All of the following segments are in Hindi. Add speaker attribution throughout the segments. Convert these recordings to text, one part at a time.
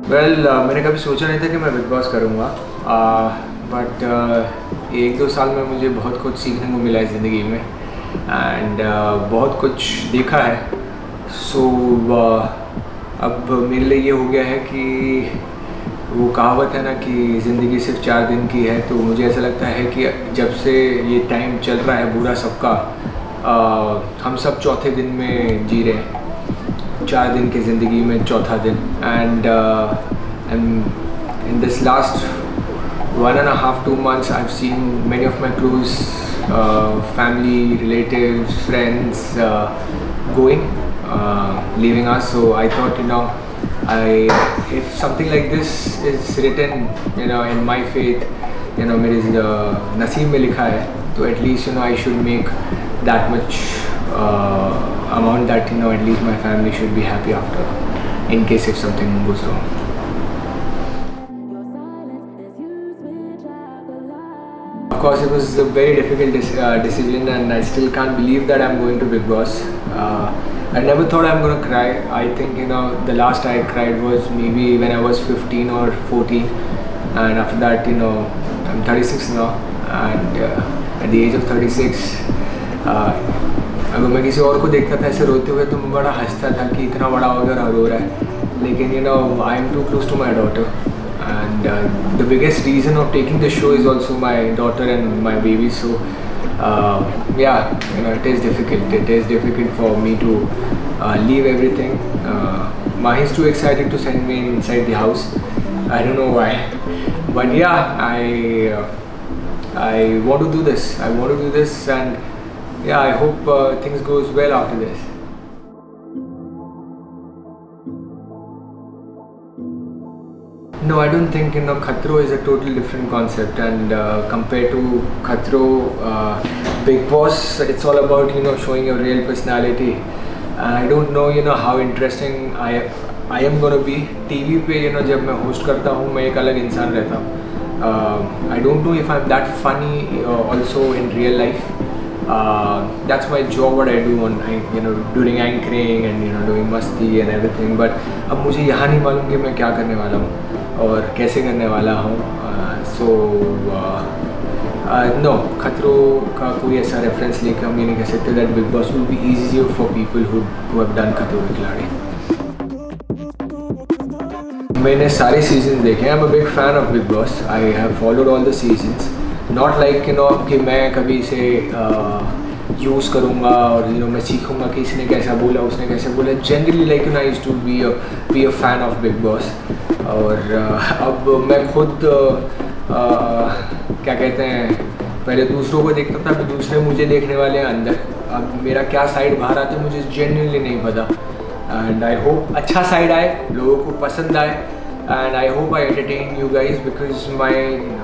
Speaker 1: मैंने कभी सोचा नहीं था कि मैं बिग बॉस करूँगा, बट 1-2 साल में मुझे बहुत कुछ सीखने को मिला है ज़िंदगी में एंड बहुत कुछ देखा है। सो अब मेरे लिए ये हो गया है कि वो कहावत है ना कि ज़िंदगी सिर्फ 4 दिन की है, तो मुझे ऐसा लगता है कि जब से ये टाइम चल रहा है बुरा सबका, हम सब चौथे दिन में जी रहे हैं। 4 दिन की ज़िंदगी में चौथा दिन and in this last 1.5-2 months I've seen many of my close family, relatives, friends going, leaving us. So I thought, if something like this is written, in my faith, मेरे नसीब में लिखा है, तो at least I should make that much amount that at least my family should be happy after, in case if something goes wrong. Of course, it was a very difficult decision, and I still can't believe that I'm going to Big Boss. I never thought I'm going to cry. I think the last I cried was maybe when I was 15 or 14, and after that I'm 36 now, and at the age of 36, अगर मैं किसी और को देखता था ऐसे रोते हुए तो मैं बड़ा हंसता था कि इतना बड़ा हो गया रो रहा है, लेकिन I am too close to my daughter, and the biggest reason of taking the show is also my daughter and my baby. So it is difficult. It is difficult for me to leave everything. Mahi's too excited to send me inside the house. I don't know why, but I want to do this. I want to do this, and I hope things goes well after this. No, I don't think Khatro is a totally different concept, and compared to Khatro, Big Boss, it's all about showing your real personality. And I don't know how interesting I am gonna be. TV पे जब मैं host करता हूँ मैं एक अलग इंसान रहता हूँ. I don't know if I'm that funny also in real life. That's my job, what I do on during anchoring and doing masti and everything. But अब मुझे यहाँ नहीं मालूम कि मैं क्या करने वाला हूँ और कैसे करने वाला हूँ. नो, खतरों का कोई ऐसा रेफरेंस लेकर हम ये नहीं कह सकते that big boss will be easier for people who have done खतरों के खिलाड़ी. मैंने सारे सीजन देखे हैं. I am a big fan of Bigg boss. I have followed all the seasons. Not like कि मैं कभी इसे यूज़ करूँगा और मैं सीखूँगा कि इसने कैसा बोला उसने कैसे बोला. Generally like I used to be a fan of Bigg Boss. और अब मैं खुद क्या कहते हैं, पहले दूसरों को देखता था, अभी दूसरे मुझे देखने वाले हैं अंदर. अब मेरा क्या साइड बाहर आता है मुझे जेन्युइनली नहीं पता. एंड आई होप अच्छा साइड आए, लोगों को पसंद आए, and I hope I entertain you guys, because my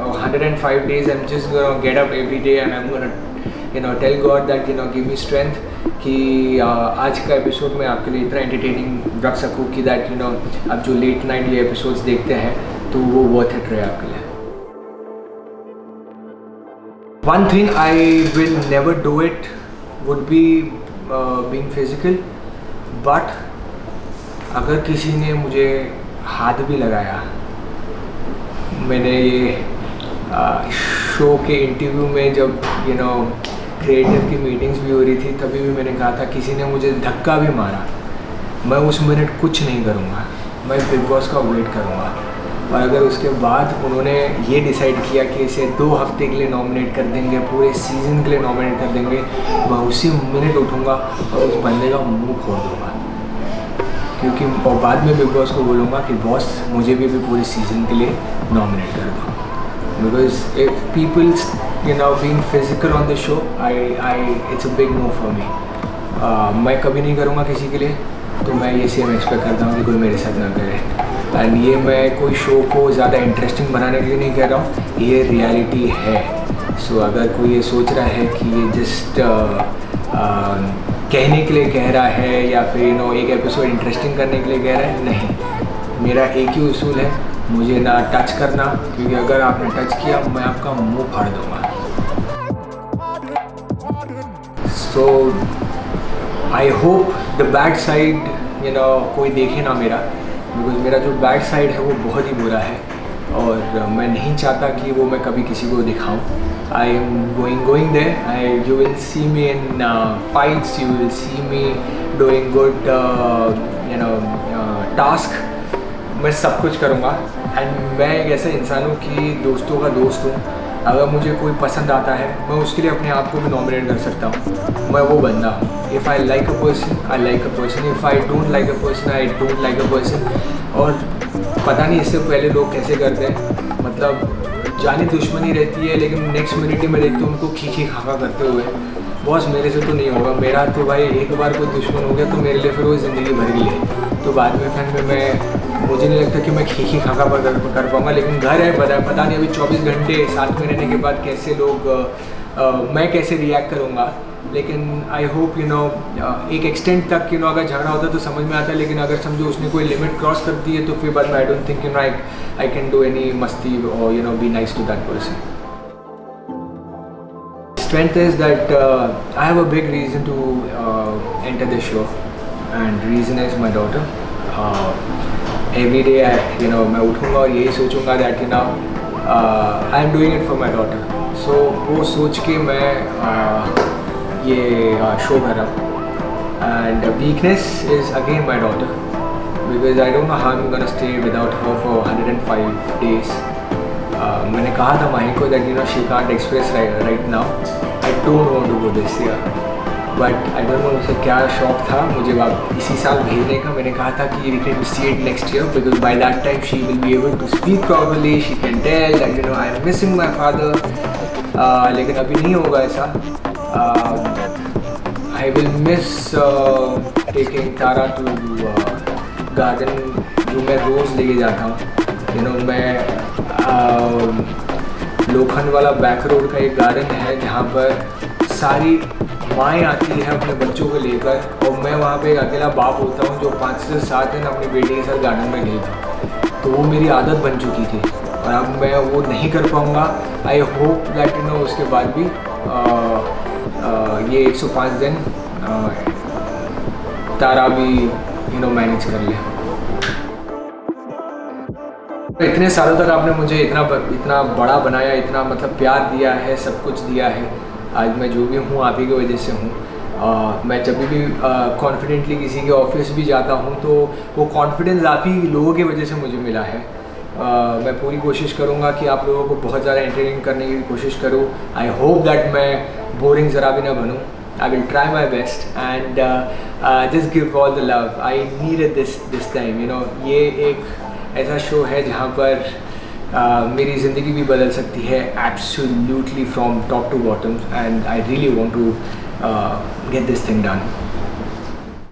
Speaker 1: 105 days I'm just gonna get up every day and I'm gonna tell God that give me strength कि आज का एपिसोड मैं आपके लिए इतना एंटरटेनिंग रख सकूँ कि दैट आप जो लेट नाइट ये एपिसोड्स देखते हैं तो वो वर्थ इट रहे आपके लिए. One thing I will never do it would be being physical, but अगर किसी ने मुझे हाथ भी लगाया, मैंने ये शो के इंटरव्यू में जब क्रिएटिव की मीटिंग्स भी हो रही थी तभी भी मैंने कहा था किसी ने मुझे धक्का भी मारा, मैं उस मिनट कुछ नहीं करूँगा, मैं बिग बॉस का वेट करूँगा. और अगर उसके बाद उन्होंने ये डिसाइड किया कि इसे 2 हफ्ते के लिए नॉमिनेट कर देंगे, पूरे सीज़न के लिए नॉमिनेट कर देंगे, मैं उसी मिनट उठूँगा और उस बंदे का मुँह फोड़ दूँगा. क्योंकि और बाद में बिग बॉस को बोलूँगा कि बॉस मुझे भी पूरे सीज़न के लिए नॉमिनेट कर दो. Because if peoples being physical on the show, it's a big no for me. मैं कभी नहीं करूँगा किसी के लिए, तो मैं ये सेम एक्सपेक्ट करता हूँ कि कोई मेरे साथ ना करे. एंड ये मैं कोई शो को ज़्यादा इंटरेस्टिंग बनाने के लिए नहीं कह रहा हूँ, ये रियलिटी है. सो अगर कोई ये सोच रहा है कि ये जस्ट कहने के लिए कह रहा है या फिर एक एपिसोड इंटरेस्टिंग करने के लिए कह रहा है, नहीं. मेरा एक ही उसूल है, मुझे ना टच करना, क्योंकि अगर आपने टच किया मैं आपका मुंह फाड़ दूँगा. So I hope the bad side कोई देखे ना मेरा, बिकॉज मेरा जो बैड साइड है वो बहुत ही बुरा है और मैं नहीं चाहता कि वो मैं कभी किसी को दिखाऊं. I am going there. You will see me in fights, you will see me doing good task. मैं सब कुछ करूँगा. एंड मैं एक ऐसे इंसान हूँ कि दोस्तों का दोस्त हूँ. अगर मुझे कोई पसंद आता है मैं उसके लिए अपने आप को भी नॉमिनेट कर सकता हूँ. मैं वो बंदा हूँ. If I like a person, I like a person. If I don't like a person, I don't like a person. और पता नहीं इससे पहले लोग कैसे करते हैं, मतलब जानी दुश्मनी रहती है लेकिन नेक्स्ट मिनट ही मैं देखती हूँ उनको खी खाका करते हुए. बॉस मेरे से तो नहीं होगा. मेरा तो भाई एक बार कोई दुश्मन हो गया तो मेरे लिए फिर वो ज़िंदगी भर के लिए. तो बाद में फिर मुझे नहीं लगता कि मैं खी खाका पर कर पाऊँगा. लेकिन घर है, पता नहीं अभी 24 घंटे साथ में रहने के बाद कैसे लोग मैं कैसे रिएक्ट करूँगा. लेकिन आई होप एक एक्सटेंट तक अगर झगड़ा होता है तो समझ में आता है. लेकिन अगर समझो उसने कोई लिमिट क्रॉस कर दी है तो फिर बाद में I don't think I can do any मस्ती और be nice to that person. Strength is that I have a big reason to enter this show, and reason is my daughter. Every day मैं उठूँगा और यही सोचूंगा that I am doing it for my daughter. So वो सोच के मैं ये शो कर रहा हूँ. And weakness is again my daughter, because I don't know how I'm gonna stay without her for 105 days. मैंने कहा था माही को that she can't express right now. I don't want to go this year, but I don't know उसे क्या शौक था मुझे इसी साल भेजने का. मैंने कहा था कि we can see it next year because by that time she will be able to speak properly. She can tell that I am missing my father. लेकिन अभी नहीं होगा ऐसा. I will miss taking Tara to garden जो मैं रोज़ लेके जाता हूँ. मैं लोखंड वाला बैक रोड का एक गार्डन है जहाँ पर सारी माएँ आती हैं अपने बच्चों को लेकर, और मैं वहाँ पे एक अकेला बाप होता हूँ जो 5 से 7 दिन अपनी बेटी के साथ गार्डन में खेलता हूँ. तो वो मेरी आदत बन चुकी थी और अब मैं वो नहीं कर पाऊँगा. आई होप दैट उसके बाद भी ये 105 दिन तारा भी मैनेज कर ले. इतने सालों तक आपने मुझे इतना बड़ा बनाया, इतना मतलब प्यार दिया है, सब कुछ दिया है. आज मैं जो भी हूँ आप ही की वजह से हूँ. मैं जब भी कॉन्फिडेंटली किसी के ऑफिस भी जाता हूँ तो वो कॉन्फिडेंस आप ही लोगों की वजह से मुझे मिला है. मैं पूरी कोशिश करूँगा कि आप लोगों को बहुत ज़्यादा एंटरटेन करने की कोशिश करूँ. आई होप दैट मैं बोरिंग ज़रा भी ना बनूँ. I will try my best and just give all the love. I needed this time. ये एक ऐसा शो है जहाँ पर मेरी ज़िंदगी भी बदल सकती है absolutely from top to bottom, and I really want to get this thing done.